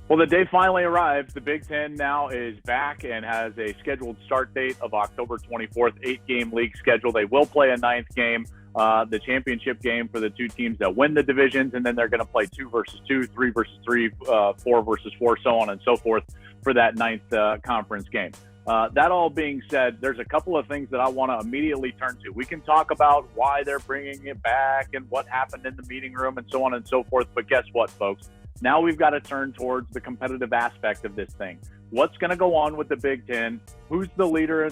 Well, the day finally arrived. The Big Ten now is back and has a scheduled start date of October 24th, 8-game league schedule. They will play a ninth game, the championship game for the two teams that win the divisions, and then they're going to play 2 versus 2, 3 versus 3, 4 versus 4, so on and so forth for that ninth conference game. That all being said, there's a couple of things that I want to immediately turn to. We can talk about why they're bringing it back and what happened in the meeting room and so on and so forth, but guess what, folks? Now we've got to turn towards the competitive aspect of this thing. What's going to go on with the Big Ten? Who's the leader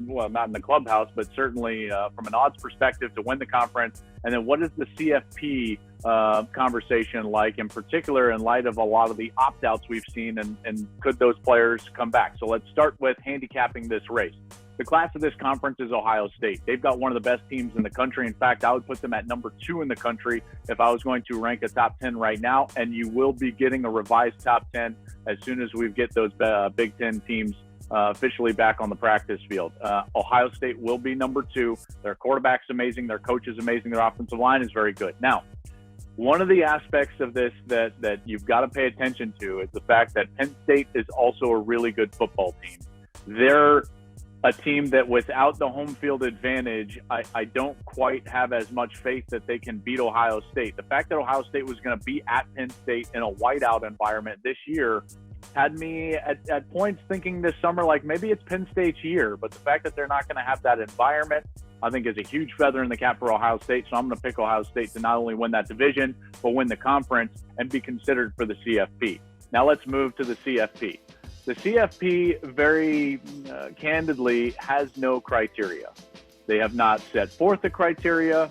well, not in the clubhouse, but certainly from an odds perspective to win the conference? And then what is the CFP conversation like, in particular, in light of a lot of the opt-outs we've seen, and could those players come back? So let's start with handicapping this race. The class of this conference is Ohio State. They've got one of the best teams in the country. In fact, I would put them at number 2 in the country if I was going to rank a top 10 right now. And you will be getting a revised top 10 as soon as we get those Big Ten teams officially back on the practice field. Ohio State will be number 2. Their quarterback's amazing. Their coach is amazing. Their offensive line is very good. Now, one of the aspects of this that you've got to pay attention to is the fact that Penn State is also a really good football team. They're a team that without the home field advantage, I don't quite have as much faith that they can beat Ohio State. The fact that Ohio State was going to be at Penn State in a whiteout environment this year had me at points thinking this summer, like maybe it's Penn State's year. But the fact that they're not going to have that environment, I think, is a huge feather in the cap for Ohio State. So I'm going to pick Ohio State to not only win that division, but win the conference and be considered for the CFP. Now let's move to the CFP. The CFP, very candidly, has no criteria. They have not set forth the criteria.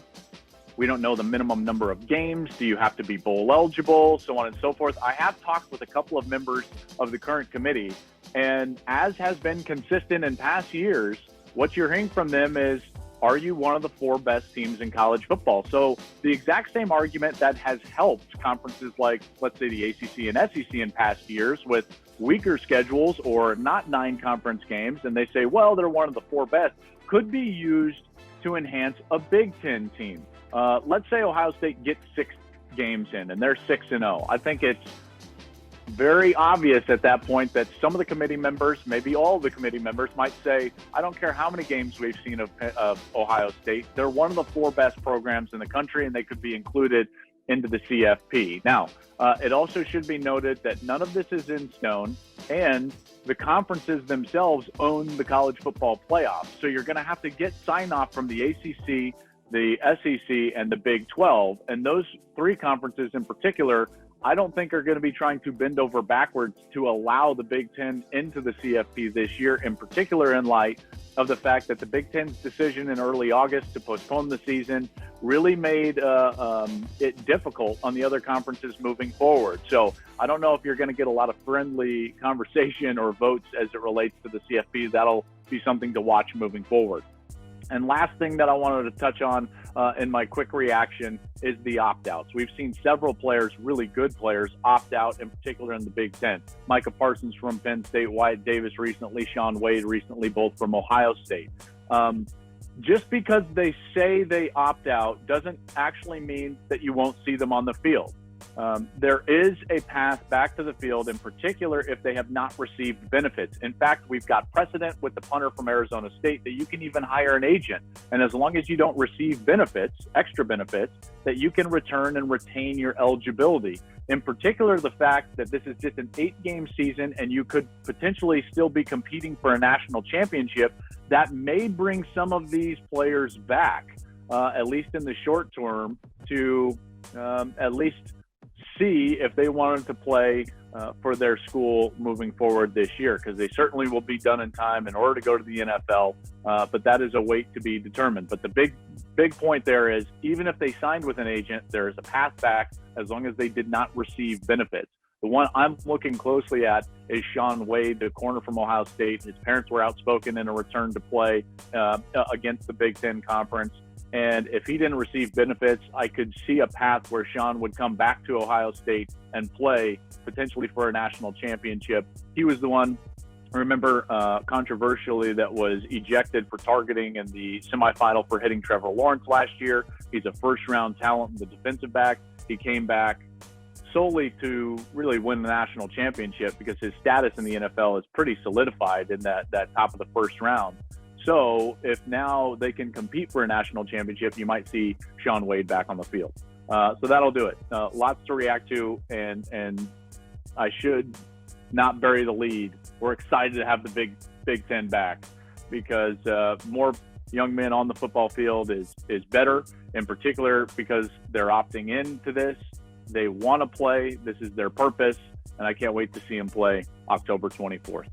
We don't know the minimum number of games. Do you have to be bowl eligible? So on and so forth. I have talked with a couple of members of the current committee, and as has been consistent in past years, what you're hearing from them is, are you one of the 4 best teams in college football? So the exact same argument that has helped conferences like, let's say, the ACC and SEC in past years with weaker schedules or not 9 conference games, and they say, well, they're one of the 4 best, could be used to enhance a Big Ten team. Let's say Ohio State gets 6 games in and they're 6-0. I think it's very obvious at that point that some of the committee members, maybe all of the committee members, might say, I don't care how many games we've seen of Ohio State. They're one of the 4 best programs in the country, and they could be included into the CFP. Now, it also should be noted that none of this is in stone, and the conferences themselves own the college football playoffs. So you're going to have to get sign-off from the ACC, the SEC, and the Big 12. And those 3 conferences in particular, I don't think are going to be trying to bend over backwards to allow the Big Ten into the CFP this year, in particular in light of the fact that the Big Ten's decision in early August to postpone the season really made it difficult on the other conferences moving forward. So I don't know if you're going to get a lot of friendly conversation or votes as it relates to the CFP. That'll be something to watch moving forward. And last thing that I wanted to touch on in my quick reaction is the opt-outs. We've seen several players, really good players, opt out, in particular in the Big Ten. Micah Parsons from Penn State, Wyatt Davis recently, Shaun Wade recently, both from Ohio State. Just because they say they opt out doesn't actually mean that you won't see them on the field. There is a path back to the field, in particular if they have not received benefits. In fact, we've got precedent with the punter from Arizona State that you can even hire an agent. And as long as you don't receive benefits, extra benefits, that you can return and retain your eligibility. In particular, the fact that this is just an 8-game season and you could potentially still be competing for a national championship, that may bring some of these players back, at least in the short term, to at least see if they wanted to play for their school moving forward this year, because they certainly will be done in time in order to go to the NFL, but that is a wait to be determined. But the big point there is, even if they signed with an agent, there is a path back as long as they did not receive benefits. The one I'm looking closely at is Shaun Wade, the corner from Ohio State. His parents were outspoken in a return to play against the Big Ten Conference. And if he didn't receive benefits, I could see a path where Shaun would come back to Ohio State and play potentially for a national championship. He was the one, remember, controversially, that was ejected for targeting in the semifinal for hitting Trevor Lawrence last year. He's a first-round talent in the defensive back. He came back, solely to really win the national championship, because his status in the NFL is pretty solidified in that top of the first round. So if now they can compete for a national championship, you might see Shaun Wade back on the field. So that'll do it. Lots to react to, and I should not bury the lead. We're excited to have the Big Ten back, because more young men on the football field is better, in particular because they're opting into this. They want to play. This is their purpose, and I can't wait to see them play October 24th.